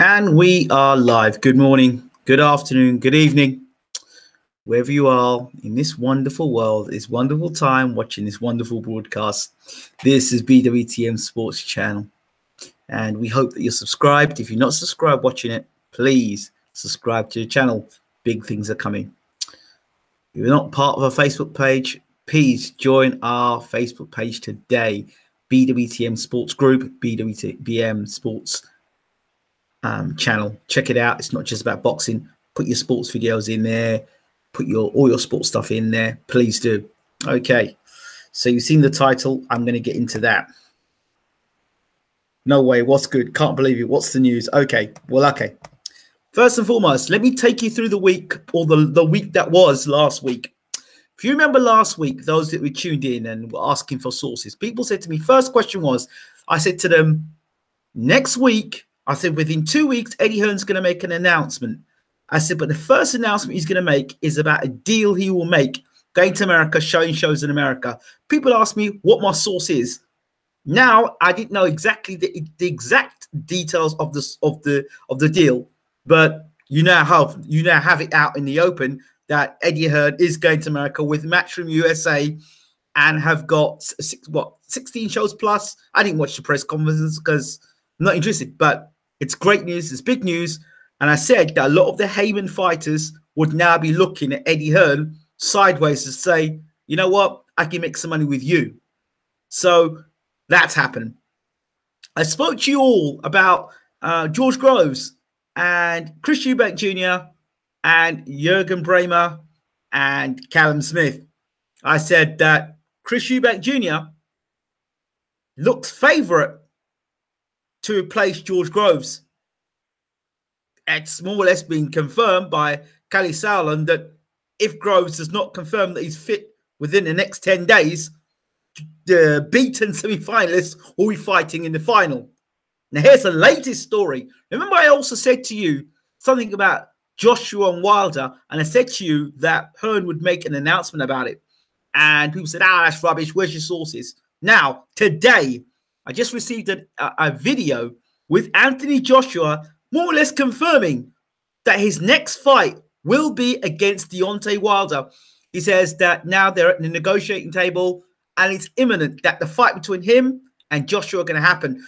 And we are live. Good morning, good afternoon, good evening, wherever you are in this wonderful world, this wonderful time watching this wonderful broadcast. This is BWTM Sports Channel, and we hope that you're subscribed. If you're not subscribed watching it, please subscribe to the channel. Big things are coming. If you're not part of our Facebook page, please join our Facebook page today. BWTM Sports Group, BWTM Sports channel. Check it out. It's not just about boxing. Put your sports videos in there. Put all your sports stuff in there. Please do. Okay. So you've seen the title. I'm going to get into that. No way. What's good? Can't believe it. What's the news? Okay. Well, okay. First and foremost, let me take you through the week, or the week that was last week. If you remember last week, those that were tuned in and were asking for sources, people said to me, first question was, I said to them, next week, I said, within 2 weeks, Eddie Hearn's going to make an announcement. I said, but the first announcement he's going to make is about a deal he will make going to America, showing shows in America. People ask me what my source is. Now, I didn't know exactly the exact details of the deal, but you now have it out in the open that Eddie Hearn is going to America with Matchroom USA and have got 16 shows plus. I didn't watch the press conferences because I'm not interested, but it's great news. It's big news. And I said that a lot of the Heyman fighters would now be looking at Eddie Hearn sideways to say, you know what? I can make some money with you. So that's happened. I spoke to you all about George Groves and Chris Eubank Jr. and Jurgen Bremer and Callum Smith. I said that Chris Eubank Jr. looks favourite to replace George Groves. It's more or less been confirmed by Kelly Sauerland that if Groves does not confirm that he's fit within the next 10 days, the beaten semi-finalists will be fighting in the final. Now, here's the latest story. Remember, I also said to you something about Joshua and Wilder, and I said to you that Hearn would make an announcement about it. And people said, that's rubbish. Where's your sources? Now, today, I just received a video with Anthony Joshua more or less confirming that his next fight will be against Deontay Wilder. He says that now they're at the negotiating table and it's imminent that the fight between him and Joshua are going to happen.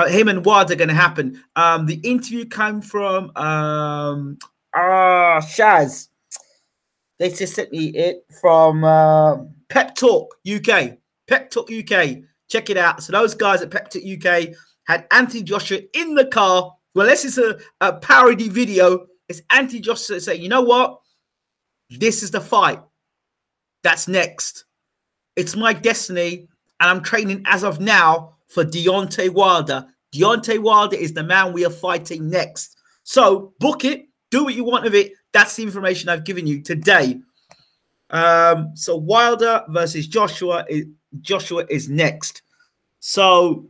Him and Wilder are going to happen. The interview came from Shaz. They just sent me it from Pep Talk UK. Pep Talk UK. Check it out. So those guys at Pep Talk UK had Anthony Joshua in the car. Well, this is a parody video. It's Anthony Joshua saying, you know what? This is the fight. That's next. It's my destiny. And I'm training as of now for Deontay Wilder. Deontay Wilder is the man we are fighting next. So book it. Do what you want of it. That's the information I've given you today. So Wilder versus Joshua is next. So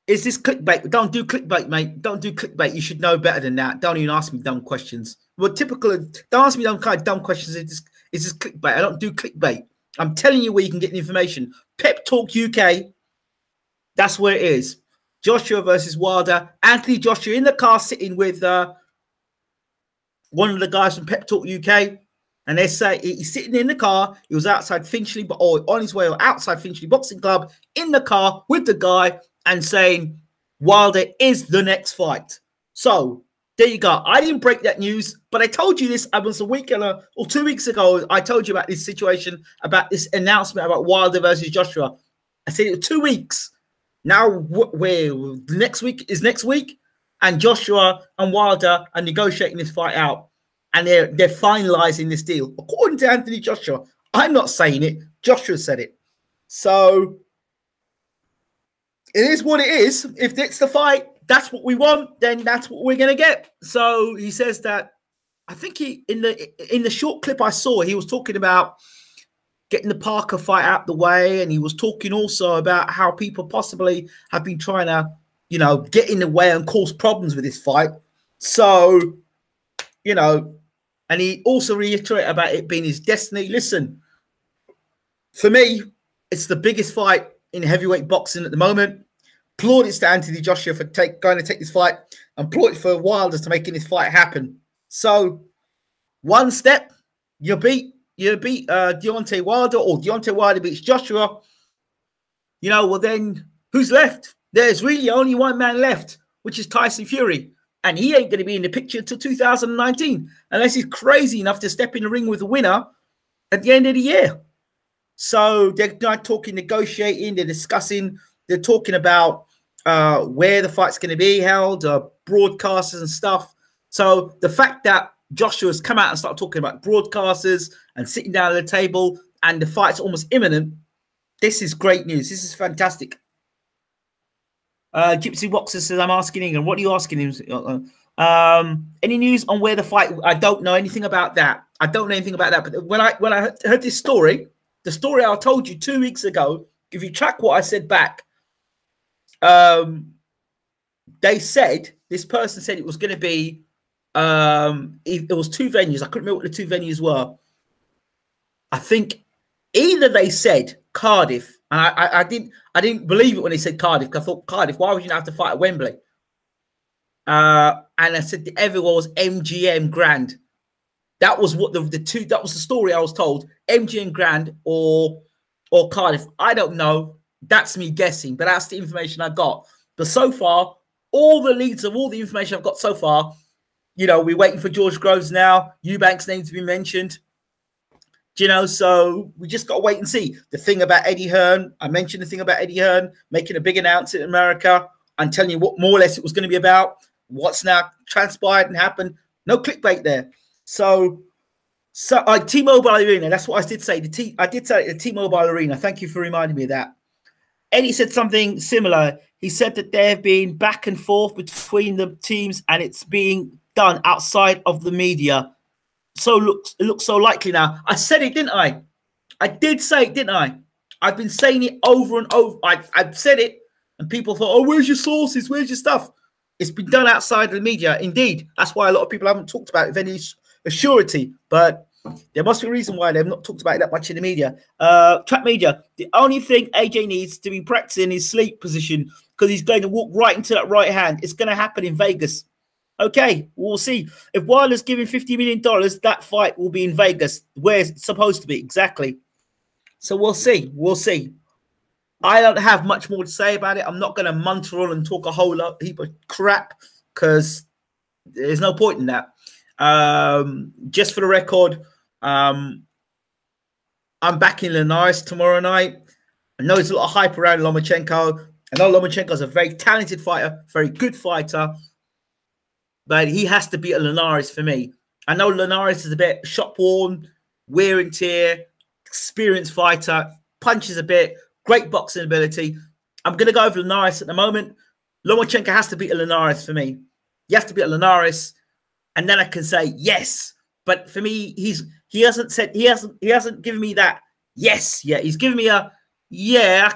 is this clickbait? Don't do clickbait, mate. Don't do clickbait. You should know better than that. Don't even ask me dumb questions. Well, typical. Don't ask me dumb questions. Is this clickbait? I don't do clickbait. I'm telling you where you can get the information. Pep Talk UK. That's where it is. Joshua versus Wilder. Anthony Joshua in the car sitting with one of the guys from Pep Talk UK. And they say he's sitting in the car. He was outside Finchley, or on his way outside Finchley Boxing Club, in the car with the guy and saying Wilder is the next fight. So there you go. I didn't break that news, but I told you this. I was a week or 2 weeks ago. I told you about this situation, about this announcement about Wilder versus Joshua. I said it was 2 weeks. Now, where next week is next week, and Joshua and Wilder are negotiating this fight out. And they're finalizing this deal. According to Anthony Joshua, I'm not saying it. Joshua said it. So it is what it is. If it's the fight, that's what we want, then that's what we're going to get. So he says that, I think in the short clip I saw, he was talking about getting the Parker fight out the way. And he was talking also about how people possibly have been trying to, get in the way and cause problems with this fight. So, and he also reiterated about it being his destiny. Listen, for me, it's the biggest fight in heavyweight boxing at the moment. Plaudits to Anthony Joshua for going to take this fight, and plaudits for Wilder to making this fight happen. So one step, you beat Deontay Wilder, or Deontay Wilder beats Joshua. You know, well then who's left? There's really only one man left, which is Tyson Fury. And he ain't going to be in the picture until 2019, unless he's crazy enough to step in the ring with the winner at the end of the year. So they're not talking, negotiating, they're discussing, they're talking about where the fight's going to be held, broadcasters and stuff. So the fact that Joshua's come out and started talking about broadcasters and sitting down at the table and the fight's almost imminent, this is great news. This is fantastic. Gypsy Boxer says, I'm asking England. What are you asking him? Any news on where the fight? I don't know anything about that. I don't know anything about that. But when I heard this story, the story I told you 2 weeks ago, if you track what I said back, they said, this person said it was going to be, it was 2 venues. I couldn't remember what the 2 venues were. I think either they said Cardiff, and I didn't believe it when they said Cardiff, because I thought, Cardiff, why would you not have to fight at Wembley? And I said everyone was MGM Grand. That was what the two. That was the story I was told. MGM Grand or Cardiff. I don't know. That's me guessing, but that's the information I got. But so far, all the leads of all the information I've got so far, you know, we're waiting for George Groves now. Eubank's name to be mentioned. You know, so we just got to wait and see. The thing about Eddie Hearn, I mentioned the thing about Eddie Hearn making a big announcement in America and telling you what more or less it was going to be about. What's now transpired and happened. No clickbait there. So T-Mobile Arena, that's what I did say. I did say the T-Mobile Arena. Thank you for reminding me of that. Eddie said something similar. He said that there have been back and forth between the teams and it's being done outside of the media. So it looks so likely now. I said it, didn't I? I did say it, didn't I? I've been saying it over and over. I've said it, and people thought, oh, where's your sources? Where's your stuff? It's been done outside of the media. Indeed. That's why a lot of people haven't talked about it with any surety. But there must be a reason why they've not talked about it that much in the media. Track media. The only thing AJ needs to be practicing his sleep position, because he's going to walk right into that right hand. It's going to happen in Vegas. Okay, we'll see. If Wilder's giving $50 million, that fight will be in Vegas, where it's supposed to be, exactly. So we'll see. We'll see. I don't have much more to say about it. I'm not going to munter on and talk a whole heap of crap, because there's no point in that. Just for the record, I'm back in Linares tomorrow night. I know there's a lot of hype around Lomachenko. I know Lomachenko is a very talented fighter, very good fighter. But he has to be a Linares for me. I know Linares is a bit shop-worn, wear and tear, experienced fighter, punches a bit, great boxing ability. I'm going to go over Linares at the moment. Lomachenko has to be a Linares for me. He has to be a Linares, and then I can say yes. But for me, he hasn't given me that yes yet. He's given me a yeah.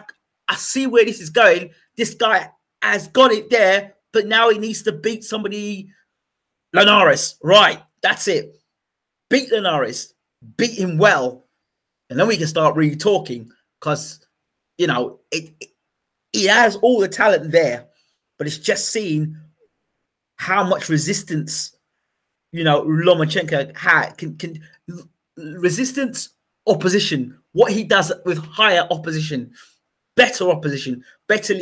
I see where this is going. This guy has got it there, but now he needs to beat somebody. Linares, right? That's it. Beat Linares, beat him well, and then we can start really talking. Because you know he has all the talent there, but it's just seeing how much resistance Lomachenko had. Can resistance, opposition. What he does with higher opposition, better opposition, better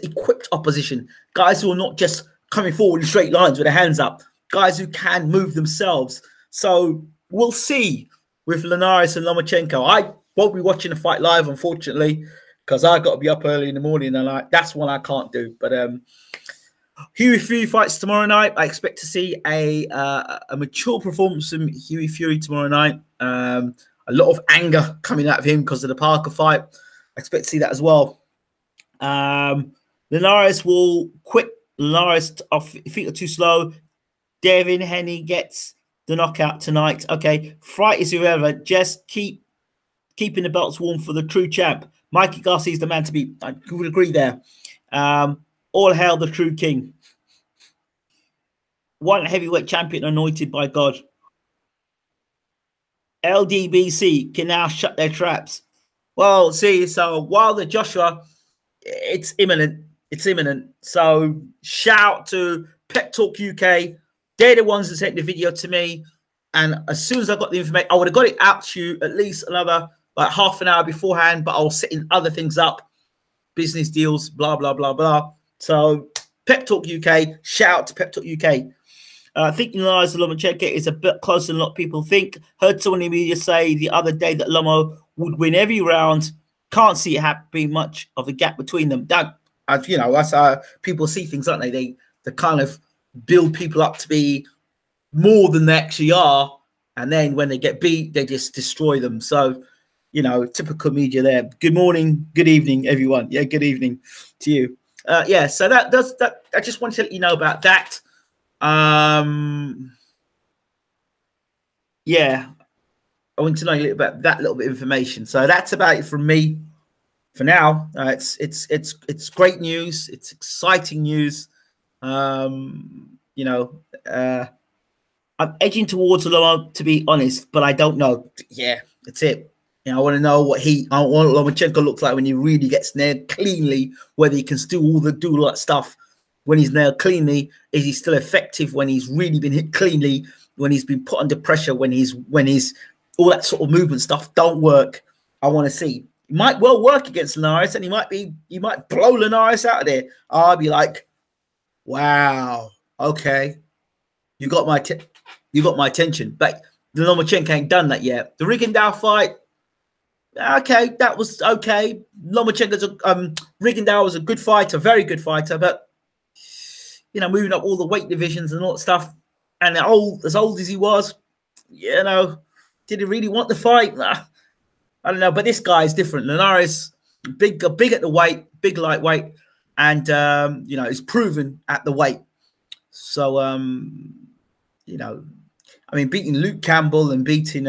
equipped opposition. Guys who are not just coming forward in straight lines with their hands up. Guys who can move themselves. So we'll see with Linares and Lomachenko. I won't be watching the fight live, unfortunately, because I've got to be up early in the morning, and that's one I can't do. But Hughie Fury fights tomorrow night. I expect to see a mature performance from Hughie Fury tomorrow night. A lot of anger coming out of him because of the Parker fight. I expect to see that as well. Linares will quit. Linares off feet are too slow. Devin Haney gets the knockout tonight. Okay, fight is irrelevant. Just keeping the belts warm for the true champ. Mikey Garcia is the man to beat. I would agree there. All hail the true king. One heavyweight champion anointed by God. LDBC can now shut their traps. Well, see, so Wilder Joshua, it's imminent. It's imminent. So shout out to Pep Talk UK. They're the ones that sent the video to me. And as soon as I got the information, I would have got it out to you at least another like half an hour beforehand, but I was setting other things up, business deals, blah, blah, blah, blah. So Pep Talk UK, shout out to Pep Talk UK. I think Linares Lomachenko is a bit closer than a lot of people think. Heard someone in the media say the other day that Lomo would win every round. Can't see it being much of a gap between them. That, you know, that's how people see things, aren't they? They kind of build people up to be more than they actually are, and then when they get beat, they just destroy them. So, you know, typical media there. Good morning, good evening, everyone. Yeah, good evening to you. Yeah, so that. I just wanted to let you know about that. Yeah, I want to know a little about that little bit of information. So that's about it from me for now. It's great news. It's exciting news. You know, I'm edging towards Loma, to be honest, but I don't know. Yeah, that's it. You know, I want to know what Lomachenko looks like when he really gets nailed cleanly, whether he can still do all that stuff when he's nailed cleanly. Is he still effective when he's really been hit cleanly, when he's been put under pressure, when he's all that sort of movement stuff don't work? I want to see. It might well work against Linares, and he might blow Linares out of there. I'll be like, wow, okay, you got my attention. But the Lomachenko ain't done that yet. The Rigondeaux fight, okay, that was okay. Rigondeaux was a good fighter, very good fighter, but you know, moving up all the weight divisions and all that stuff, and as old as he was, you know, did he really want the fight? Nah, I don't know. But this guy is different. Linares, big at the weight, big lightweight, and you know, is proven at the weight. So you know, I mean, beating Luke Campbell and beating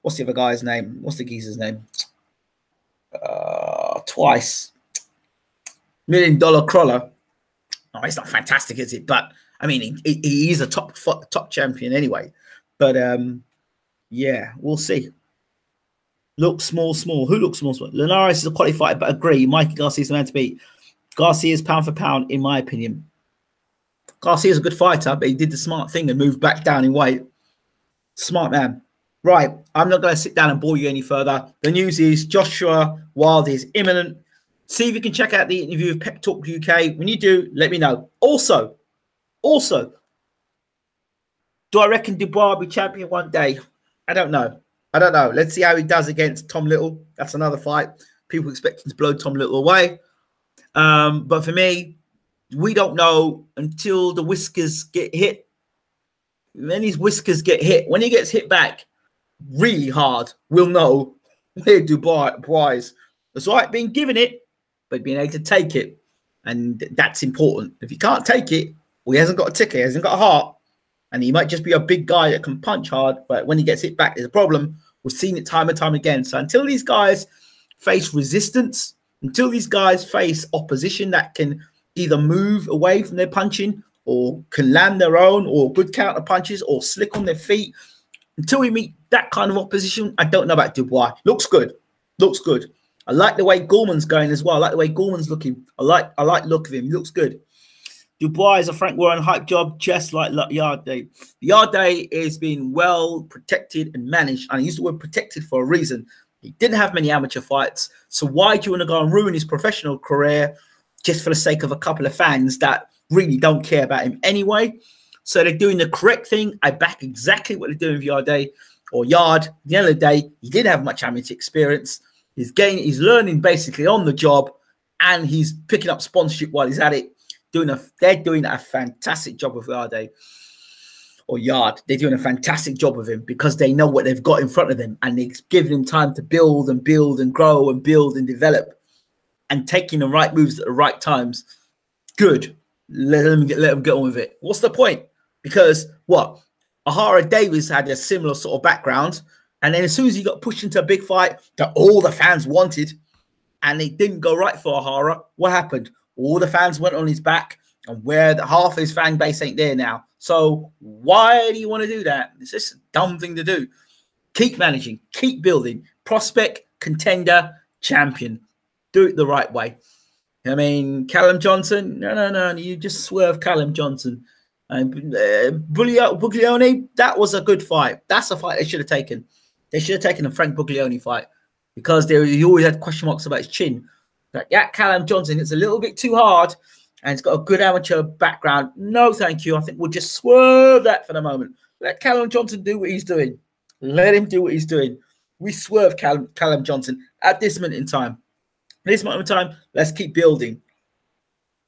what's the other guy's name? What's the geezer's name? Twice. $1 Million Crawler. Oh, it's not fantastic, is it? But I mean, he is a top champion anyway. But yeah, we'll see. Looks small. Who looks small? Linares is a qualified, but agree. Mikey Garcia is the man to beat. Garcia is pound for pound, in my opinion. Garcia is a good fighter, but he did the smart thing and moved back down in weight. Smart man. Right, I'm not going to sit down and bore you any further. The news is Joshua Wilder is imminent. See if you can check out the interview with Pep Talk UK. When you do, let me know. Also, do I reckon Dubois will be champion one day? I don't know. Let's see how he does against Tom Little. That's another fight. People expecting to blow Tom Little away. But for me, we don't know until the whiskers get hit. When these whiskers get hit, when he gets hit back really hard, we'll know where Dubois is. That's right, being given it, but being able to take it. And that's important. If he can't take it, well, he hasn't got a ticket, he hasn't got a heart. And he might just be a big guy that can punch hard, but when he gets hit back, there's a problem. We've seen it time and time again. So until these guys face resistance, until these guys face opposition that can either move away from their punching or can land their own or good counter punches or slick on their feet, until we meet that kind of opposition, I don't know about Dubois. Looks good. I like the way Gorman's going as well. I like the way Gorman's looking. I like the look of him. He looks good. Dubois is a Frank Warren hype job, just like Yarde. Yarde is being well protected and managed. And I use the word protected for a reason. He didn't have many amateur fights. So why do you want to go and ruin his professional career just for the sake of a couple of fans that really don't care about him anyway? So they're doing the correct thing. I back exactly what they're doing with Yarde or Yard. At the end of the day, he didn't have much amateur experience. He's learning basically on the job, and he's picking up sponsorship while he's at it. They're doing a fantastic job with Yarde or Yard. They're doing a fantastic job with him because they know what they've got in front of them, and they're giving him time to build and grow and build and develop, and taking the right moves at the right times. Good. Let them get on with it. What's the point? Because what? Ahara Davis had a similar sort of background, and then as soon as he got pushed into a big fight that all the fans wanted, and it didn't go right for Ahara, what happened? All the fans went on his back, and half of his fan base ain't there now. So why do you want to do that? It's just a dumb thing to do. Keep managing, keep building. Prospect, contender, champion. Do it the right way. I mean, Callum Johnson, no, you just swerve Callum Johnson. And Buglioni, that was a good fight. That's a fight they should have taken. They should have taken the Frank Buglioni fight because he always had question marks about his chin. Like, yeah, Callum Johnson, it's a little bit too hard and it's got a good amateur background. No, thank you. I think we'll just swerve that for the moment. Let Callum Johnson do what he's doing. Let him do what he's doing. We swerve Callum Johnson at this minute in time. At this moment in time, let's keep building.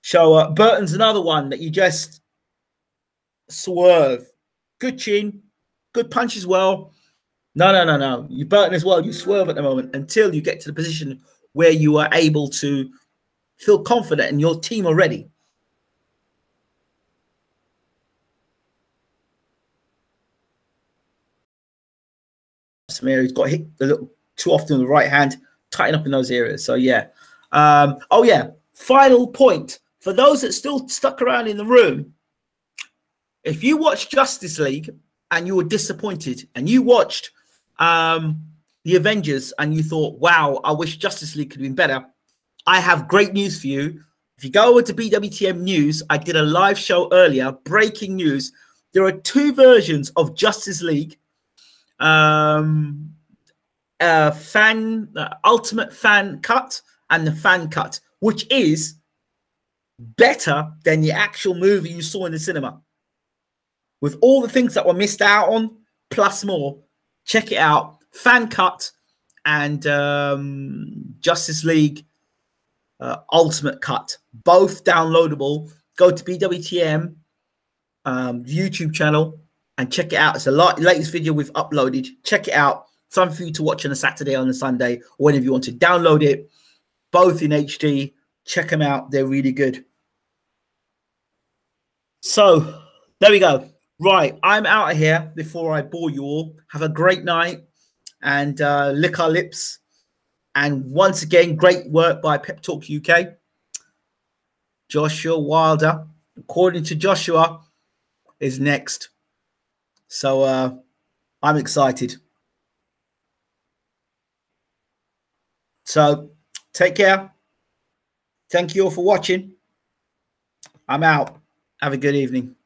So Burton's another one that you just swerve. Good chin, good punch as well. No. You Burton as well. You swerve at the moment until you get to the position where you are able to feel confident and your team are ready. He's got hit a little too often with the right hand. Tighten up in those areas. So yeah. Oh yeah. Final point for those that still stuck around in the room. If you watched Justice League and you were disappointed, and you watched the Avengers and you thought, "Wow, I wish Justice League could have been better," I have great news for you. If you go over to BWTM News, I did a live show earlier. Breaking news: there are two versions of Justice League. Ultimate fan cut and the fan cut, which is better than the actual movie you saw in the cinema, with all the things that were missed out on plus more. Check it out, fan cut and Justice League Ultimate cut, both downloadable. Go to BWTM YouTube channel and check it out. It's the latest video we've uploaded. Check it out. Something for you to watch on a Saturday, on a Sunday, or whenever you want to download it. Both in HD. Check them out. They're really good. So there we go. Right. I'm out of here before I bore you all. Have a great night and lick our lips. And once again, great work by Pep Talk UK. Joshua Wilder, according to Joshua, is next. So I'm excited. So take care. Thank you all for watching. I'm out. Have a good evening.